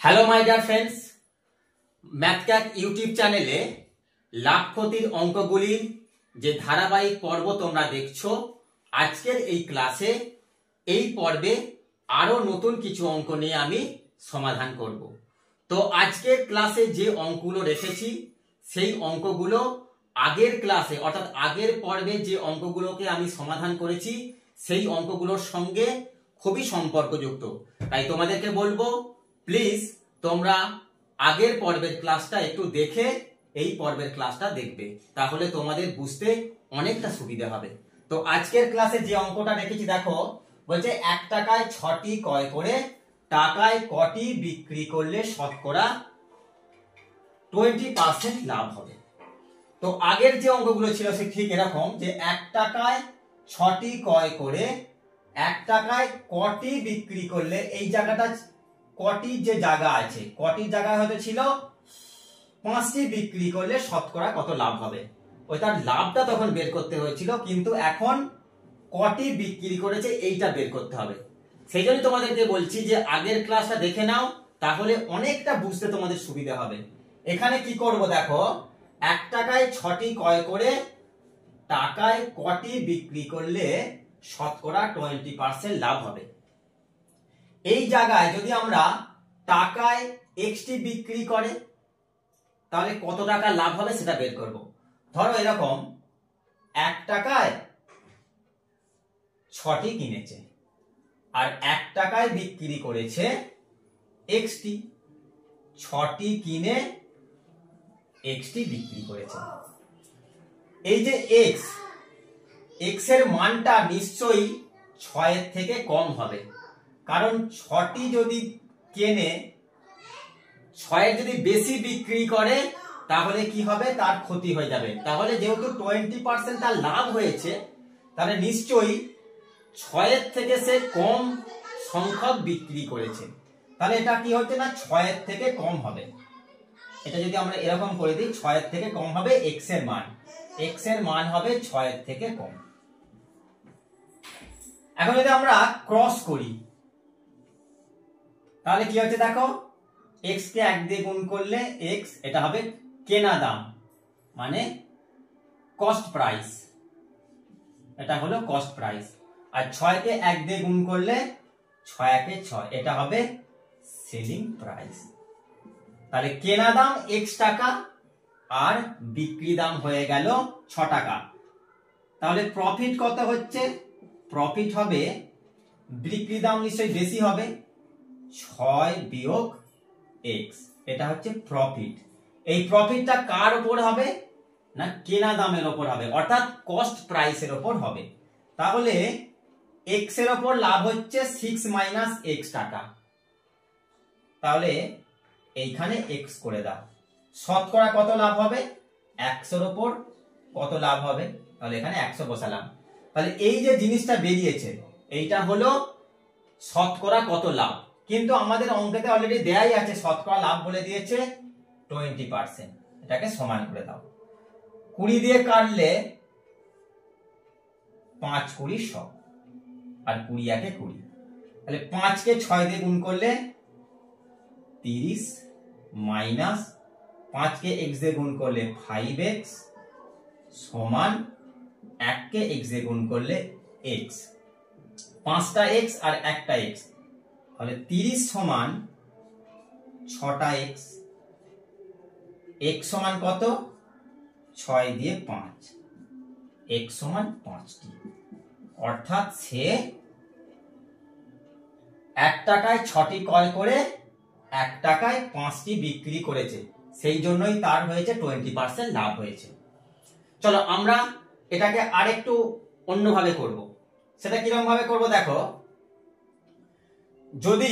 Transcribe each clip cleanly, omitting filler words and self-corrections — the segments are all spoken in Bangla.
Hello my dear friends, MathCat YouTube চ্যানেলে লাভ ক্ষতির অঙ্কগুলির যে ধারাবাহিক পর্ব তোমরা দেখছো, আজকের এই ক্লাসে এই পর্বে আরো নতুন কিছু অঙ্ক নিয়ে আমি সমাধান করব। তো আজকের ক্লাসে যে অঙ্কগুলো রেখেছি সেই অঙ্কগুলো আগের ক্লাসে অর্থাৎ আগের পর্বে যে অঙ্কগুলোকে আমি সমাধান করেছি সেই অঙ্কগুলোর সঙ্গে খুবই সম্পর্কযুক্ত। তাই তোমাদেরকে বলবো, প্লিজ তোমরা আগের পর্বের ক্লাসটা একটু দেখে এই পর্বের ক্লাসটা দেখবে, তাহলে তোমাদের বুঝতে অনেকটা সুবিধা হবে। তো আজকের ক্লাসে যে অঙ্কটা রেখেছি দেখো, বলছে 1 টাকায় 6টি ক্রয় করে টাকায় কটি বিক্রি করলে শতকরা 20% লাভ হবে। তো আগের যে অঙ্কগুলো ছিল সে ঠিক এরকম, যে 1 টাকায় 6টি ক্রয় করে 1 টাকায় কটি বিক্রি করলে, এই জায়গাটা কটির যে জায়গা আছে, কটির জায়গায় হয়তো ছিল 5টি বিক্রি করলে শতকরা কত লাভ হবে, ওইটার লাভটা তখন বের করতে হয়েছিল, কিন্তু এখন কটি বিক্রি করেছে এইটা বের করতে হবে। সেই জন্য তোমাদেরকে বলছি যে আগের ক্লাসটা দেখে নাও, তাহলে অনেকটা বুঝতে তোমাদের সুবিধা হবে। এখানে কি করব দেখো, 1 টাকায় 6টি ক্রয় করে টাকায় কটি বিক্রি করলে শতকরা 20% লাভ হবে। এই জায়গায় যদি আমরা টাকায় xটি বিক্রি করে তাহলে কত টাকা লাভ হবে সেটা বের করব। ধরো এরকম 1 টাকায় 6টি কিনেছে আর 1 টাকায় বিক্রি করেছে xটি, 6টি কিনে xটি বিক্রি করেছে। এই যে x এর মানটা নিশ্চয়ই 6 এর থেকে কম হবে, কারণ 6টি যদি কেনে 6 এর যদি বেশি বিক্রি করে তাহলে কি হবে, তার ক্ষতি হয়ে যাবে। তাহলে যেহেতু 20% তার লাভ হয়েছে, তাহলে নিশ্চয়ই 6 এর থেকে সে কম সংখ্যক বিক্রি করেছে, তাহলে এটা কি হচ্ছে না 6 এর থেকে কম হবে। এটা যদি আমরা এরকম করে দিই, 6 এর থেকে কম হবে x এর মান, x এর মান হবে 6 এর থেকে কম। এখন যদি আমরা ক্রস করি তাহলে কি হচ্ছে দেখো, x কে 1 দিয়ে গুণ করলে x, এটা হবে কেনা দাম মানে কস্ট প্রাইস, এটা হলো কস্ট প্রাইস। আর 6 কে 1 দিয়ে গুণ করলে 6 একে 6, এটা হবে সেলিং প্রাইস। তাহলে কেনা দাম x টাকা আর বিক্রি দাম হয়ে গেল 6 টাকা। তাহলে প্রফিট কত হচ্ছে, প্রফিট হবে, বিক্রি দাম নিশ্চয়ই বেশি হবে, 6 বিয়োগ x, এটা হচ্ছে প্রফিট। এই প্রফিটটা কার উপর হবে না কেনা দামের উপর হবে, অর্থাৎ কস্ট প্রাইসের উপর হবে। তাহলে x এর উপর লাভ হচ্ছে 6 মাইনাস x টাকা, তাহলে এইখানে x করে দাও। শতকরা কত লাভ হবে, 100 এর উপর কত লাভ হবে, তাহলে এখানে 100 বসালাম। তাহলে এই যে জিনিসটা বেরিয়েছে এইটা হলো শতকরা কত লাভ, কিন্তু আমাদের অঙ্কেতে অলরেডি দেয়াই আছে শতকরা লাভ বলে দিয়েছে 20%। এটাকে সমান করে দাও, 20 দিয়ে কাটলে 5 20 100 আর 20 একে 20, তাহলে 5 কে 6 দিয়ে গুণ করলে 30 মাইনাস 5 কে x দিয়ে গুণ করলে 5x সমান 1 কে x দিয়ে গুণ করলে x, 5টা x আর 1টা x, তাহলে 30 সমান 6টা x, x সমান কত 6 দিয়ে 5, x সমান 5টি। অর্থাৎ সে 1 টাকায় 6টি ক্রয় করে 1 টাকায় 5টি বিক্রি করেছে, সেই জন্যই তার হয়েছে 20% লাভ হয়েছে। চলো আমরা এটাকে আরেকটু অন্যভাবে করব। সেটা কিরকম ভাবে করব দেখো, যদি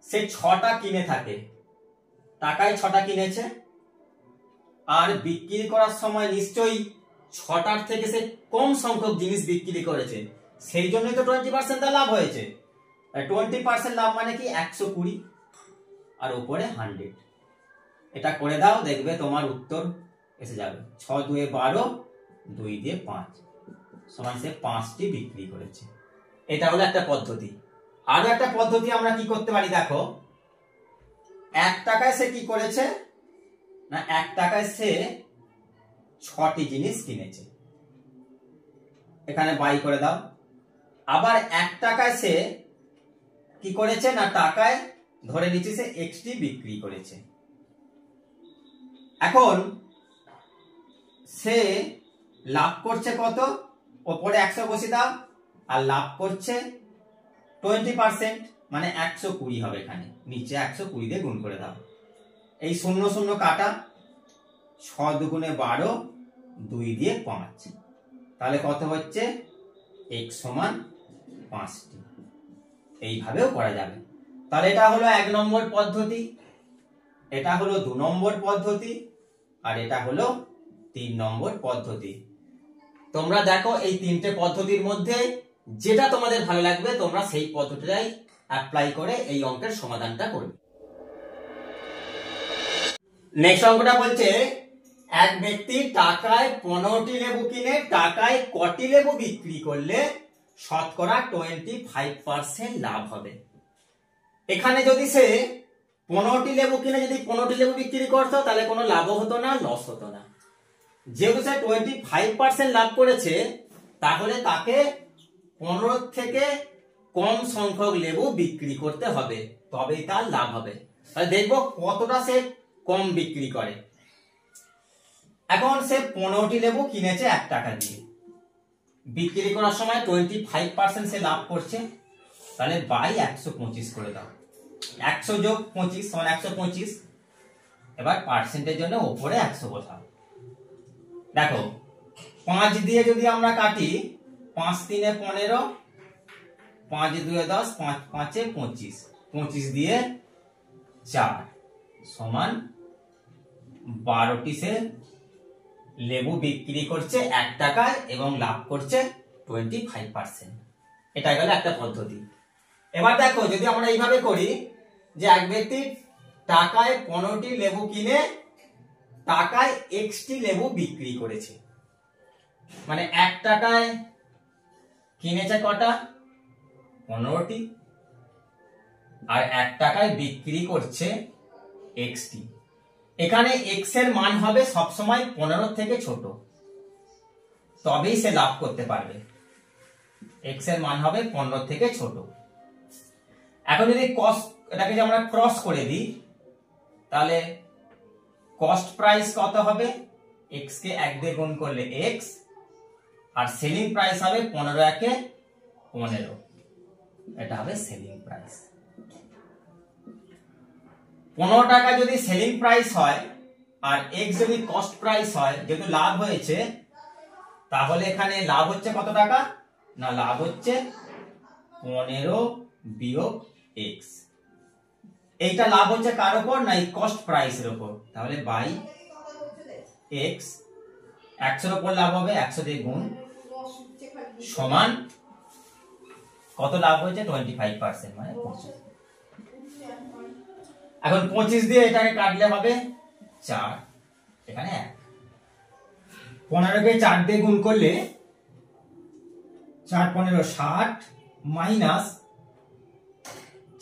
সে 6টা কিনে থাকে, টাকায় 6টা কিনেছে আর বিক্রি করার সময় নিশ্চয়ই 6টার থেকে সে কম সংখ্যক জিনিস বিক্রি করেছে, সেই জন্যই তো 20% তার লাভ হয়েছে। 20% লাভ মানে কি 120 আর উপরে 100, এটা করে দাও, দেখবে তোমার উত্তর এসে যাবে। 6 2 12, 2 দিয়ে 5 সমান সে 5টি বিক্রি করেছে। এটা হলো একটা পদ্ধতি। আরো একটা পদ্ধতি আমরা কি করতে পারি দেখো, 1 টাকায় সে কি করেছে না 1 টাকায় সে 6টি জিনিস কিনেছে, এখানে বাই করে দাও। আবার 1 টাকায় সে কি করেছে না টাকায় ধরে নিচ্ছে সে এক্সটি বিক্রি করেছে। এখন সে লাভ করছে কত, ওপরে 100 বসিয়ে দাও, আর লাভ করছে 20%, মানে 120 হবে, এখানে নিচে 120 দিয়ে গুণ করে দাও। এই 0 0 কাটা, 6 দুগুণে 12, 2 দিয়ে 5, তাহলে কত হচ্ছে x সমান 5টি। এইভাবেও করা যাবে। তাহলে এটা হলো 1 নম্বর পদ্ধতি, এটা হলো 2 নম্বর পদ্ধতি, আর এটা হলো 3 নম্বর পদ্ধতি। তোমরা দেখো এই 3টে পদ্ধতির মধ্যে যেটা তোমাদের ভালো লাগবে তোমরা সেই পদ্ধতিটাই অ্যাপ্লাই করে এই অঙ্কের সমাধানটা করবে। নেক্সট অঙ্কটা বলছে এক ব্যক্তি টাকায় 15টি লেবু কিনে টাকায় কটি লেবু বিক্রি করলে শতকরা 25% লাভ হবে। এখানে যদি সে 15টি লেবু কিনে যদি 15টি লেবু বিক্রি করতো তাহলে কোনো লাভ হতো না, লস হতো না। যেহেতু সে 25% লাভ করেছে তাহলে তাকে 15 থেকে কম সংখ্যক লেবু বিক্রি করতে হবে, তবেই তার লাভ হবে। তাহলে দেখবো কতটা সে কম বিক্রি করে। এখন সে 15টি লেবু কিনেছে 1 টাকা দিয়ে, বিক্রি করার সময় 25% সে লাভ করছে, তাহলে বাই 125 করে দাও। 100 যোগ 25 সমান 125। এবার পার্সেন্টের জন্য উপরে 100 বসাও। দেখো 5 দিয়ে যদি আমরা কাটি, 5 3 15, 5 2 10, 5 5 25, 25 দিয়ে 4 সমান 12টি সে লেবু বিক্রি করছে 1 টাকায় এবং লাভ করছে 25%। এটা গেল একটা পদ্ধতি। এবার দেখো যদি আমরা এইভাবে করি যে এক ব্যক্তি টাকায় 15টি লেবু কিনে টাকায় xটি লেবু বিক্রি করেছে, মানে 1 টাকায় কিনেছে কটা, 15টি, আর 1 টাকায় বিক্রি করছে xটি। এখানে x এর মান হবে সবসময় 15 থেকে ছোট, তবেই সে লাভ করতে পারবে। x এর মান হবে 15 থেকে ছোট। এখন যদি এটাকে আমরা ক্রস করে দিই তাহলে কস্ট প্রাইস কত হবে, x কে 1 দিয়ে গুণ করলে x, আর সেলিং প্রাইস হবে 15 একে 15, এটা হবে সেলিং প্রাইস। 15 টাকা যদি সেলিং প্রাইস হয় আর x যদি কস্ট প্রাইস হয়, যেহেতু লাভ হয়েছে তাহলে এখানে লাভ হচ্ছে কত টাকা না, লাভ হচ্ছে 15 বিয়োগ x। এইটা লাভ হচ্ছে কার উপর না, এই কস্ট প্রাইসের উপর, তাহলে বাই x। 100 এর উপর লাভ হবে, 100 দিয়ে গুণ, সমান কত লাভ হয়েছে 25%, মানে 25। এখন 25 দিয়ে এটাকে কাটলে হবে 4, এখানে 1। 15 কে 4 দিয়ে গুণ করলে 4 15 60, মাইনাস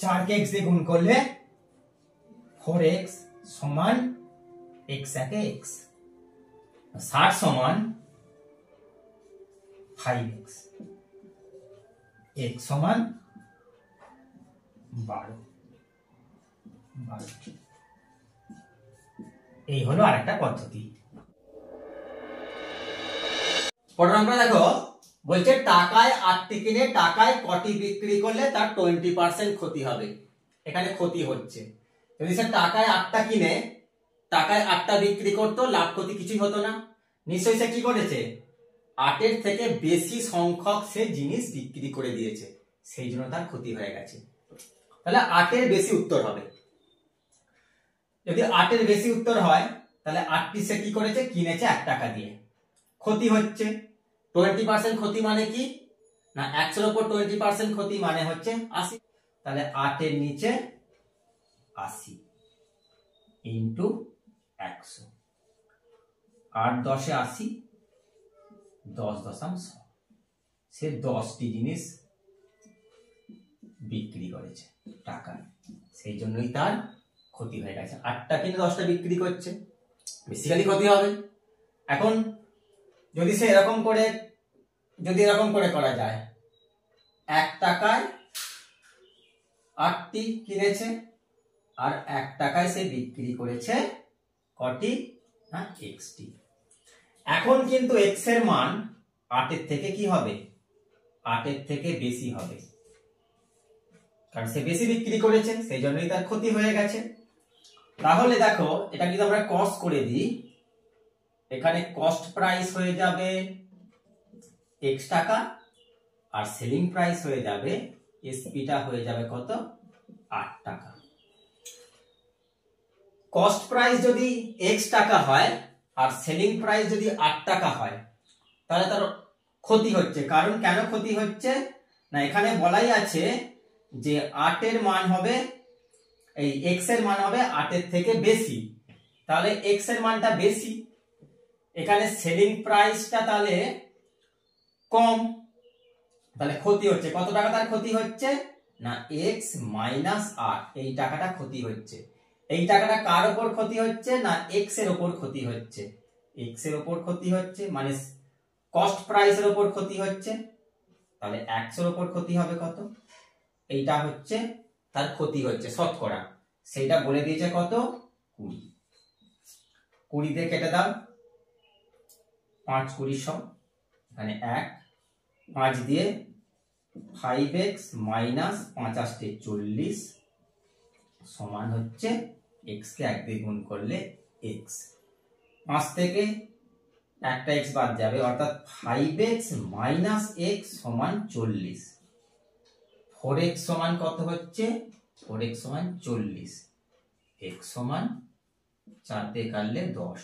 4 কে x দিয়ে গুণ করলে 4x সমান x একে x, 60 সমান 5x, x সমান 12। এই হলো আরেকটা পদ্ধতি। পরের অঙ্কটা দেখো, বলছে টাকায় 8টি কিনে টাকায় কটি বিক্রি করলে তার 20% ক্ষতি হবে। এখানে ক্ষতি হচ্ছে, যদি সে টাকায় 8টা কিনে টাকায় 8টা বিক্রি করতো, লাভ ক্ষতি কিছুই হতো না। নিশ্চয়ই সে কি করেছে, 8 থেকে বেশি সংখ্যক সে জিনিস বিক্রি করে দিয়েছে, সেই জন্য তার ক্ষতি হয়ে গেছে। তাহলে 8 বেশি উত্তর হবে। যদি 8 বেশি উত্তর হয় তাহলে 8টি সে কি করেছে, কিনেছে 1 টাকা দিয়ে, ক্ষতি হচ্ছে 20%। ক্ষতি মানে কি না, 100 এর উপর 20% ক্ষতি মানে হচ্ছে 80। তাহলে 8 এর নিচে 80 ইন্টু 100, 8 10 80, 10.100। সে 10টি জিনিস বিক্রি করেছে টাকায়, সেই জন্যই তার ক্ষতি হয়ে গেছে। 8টা কিনে 10টা বিক্রি করছে, বেসিক্যালি ক্ষতি হবে। এখন যদি সে এরকম করে করা যায়, 1 টাকায় 8টি কিনেছে আর 1 টাকায় সে বিক্রি করেছে কটি? না, xটি। এখন কিন্তু x এর মান 8 এর থেকে কি হবে? 8 এর থেকে বেশি হবে, কারণ সে বেশি বিক্রি করেছে, সেই জন্যই তার ক্ষতি হয়ে গেছে। তাহলে দেখো, এটা যদি আমরা কস্ট করে দিই, এখানে কস্ট প্রাইস হয়ে যাবে x টাকা আর সেলিং প্রাইস হয়ে যাবে এসপিটা হয়ে যাবে কত? 8 টাকা। কস্ট প্রাইস যদি x টাকা হয় আর সেলিং প্রাইস যদি 8 টাকা হয়, তাহলে তার ক্ষতি হচ্ছে। কারণ কেন ক্ষতি হচ্ছে না, এখানে বলাই আছে যে 8 এর মান হবে, এই x এর মান হবে 8 এর থেকে বেশি। তাহলে x এর মানটা বেশি, এখানে সেলিং প্রাইসটা তাহলে কম, তাহলে ক্ষতি হচ্ছে। কত টাকা তার ক্ষতি হচ্ছে না, x মাইনাস 8, এই টাকাটা ক্ষতি হচ্ছে। এই টাকাটা কার উপর ক্ষতি হচ্ছে না, x এর উপর ক্ষতি হচ্ছে। x এর উপর ক্ষতি হচ্ছে মানে কস্ট প্রাইসের উপর ক্ষতি হচ্ছে, তাহলে 100 এর উপর ক্ষতি হবে কত? এইটা হচ্ছে তার ক্ষতি হচ্ছে শতকরা, সেইটা বলে দিয়েছে কত? 20। 20 দিয়ে কেটে দাও, 5 20 100, এখানে 1, 5 দিয়ে 5x মাইনাস 5 আসতে 40 সমান হচ্ছে x কে 1 দিয়ে গুণ করলে x। 5 থেকে একটা x বাদ যাবে, অর্থাৎ 5x মাইনাস x সমান 40। 4x সমান কত হচ্ছে? 4x সমান 40, x সমান 4 দিয়ে কাটলে 10,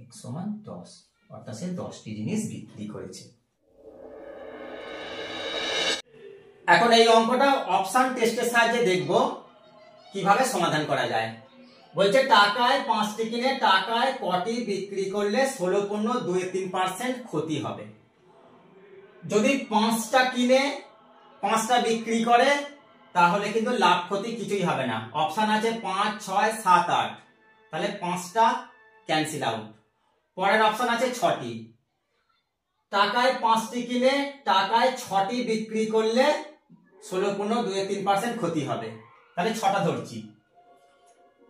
x সমান 10, অর্থাৎ সে 10টি জিনিস বিক্রি করেছে। এখন এই অঙ্কটা অপশন টেস্টের সাহায্যে দেখব কিভাবে সমাধান করা যায়। বলছে টাকায় 5টি কিনে টাকায় কটি বিক্রি করলে 16.23% ক্ষতি হবে। যদি 5টা কিনে 5টা বিক্রি করে, তাহলে কিন্তু লাভ ক্ষতি কিছুই হবে না। অপশন আছে 5 6 7 8, তাহলে 5টা ক্যান্সেল আউট। পরের অপশন আছে 6টি, টাকায় 5টি কিনে টাকায় 6টি বিক্রি করলে 16.23% ক্ষতি হবে, তাহলে 6টা ধরছি।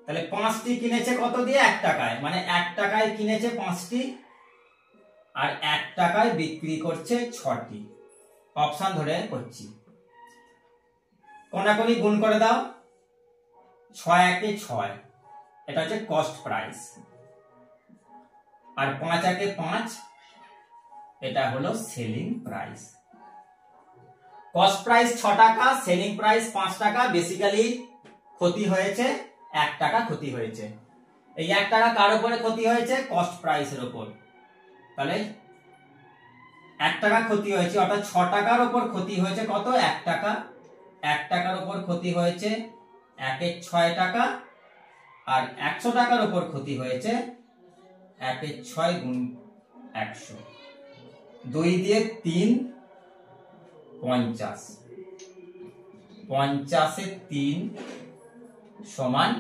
তাহলে 5টি কিনেছে কত দিয়ে? 1 টাকায়, মানে 1 টাকায় কিনেছে 5টি আর 1 টাকায় বিক্রি করছে 6টি। অপশন ধরে করছি, কোনাকুনি গুণ করে দাও, 6 1 6, এটা হচ্ছে কস্ট প্রাইস, আর 5 1 5, এটা হলো সেলিং প্রাইস। কস্ট প্রাইস 6 টাকা, সেলিং প্রাইস 5 টাকা, বেসিক্যালি ক্ষতি হয়েছে 1 টাকা ক্ষতি হয়েছে। এই 1 টাকা কার উপরে ক্ষতি হয়েছে? কস্ট প্রাইসের উপর। তাহলে 1 টাকা ক্ষতি হয়েছে, অর্থাৎ 6 টাকার উপর ক্ষতি হয়েছে কত? 1 টাকা। 1 টাকার উপর ক্ষতি হয়েছে 1 এর 6 টাকা, আর 100 টাকার উপর ক্ষতি হয়েছে 1 এর 6 গুণ 100, 2 দিয়ে 3 50, 50 এর 3 সমান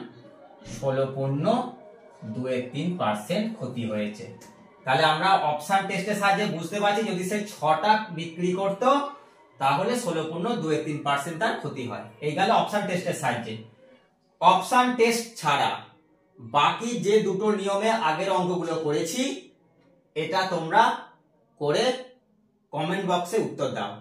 16.23% ক্ষতি হয়েছে। তাহলে আমরা অপশন টেস্টের সাহায্যে বুঝতে পারছি, যদি সে 6টা বিক্রি করত তাহলে 16.23% তার ক্ষতি হয়। এই গেল অপশন টেস্টের সাহায্যে। অপশন টেস্ট ছাড়া বাকি যে দুটো নিয়মে আগের অঙ্কগুলো করেছি, এটা তোমরা করে কমেন্ট বক্সে উত্তর দাও।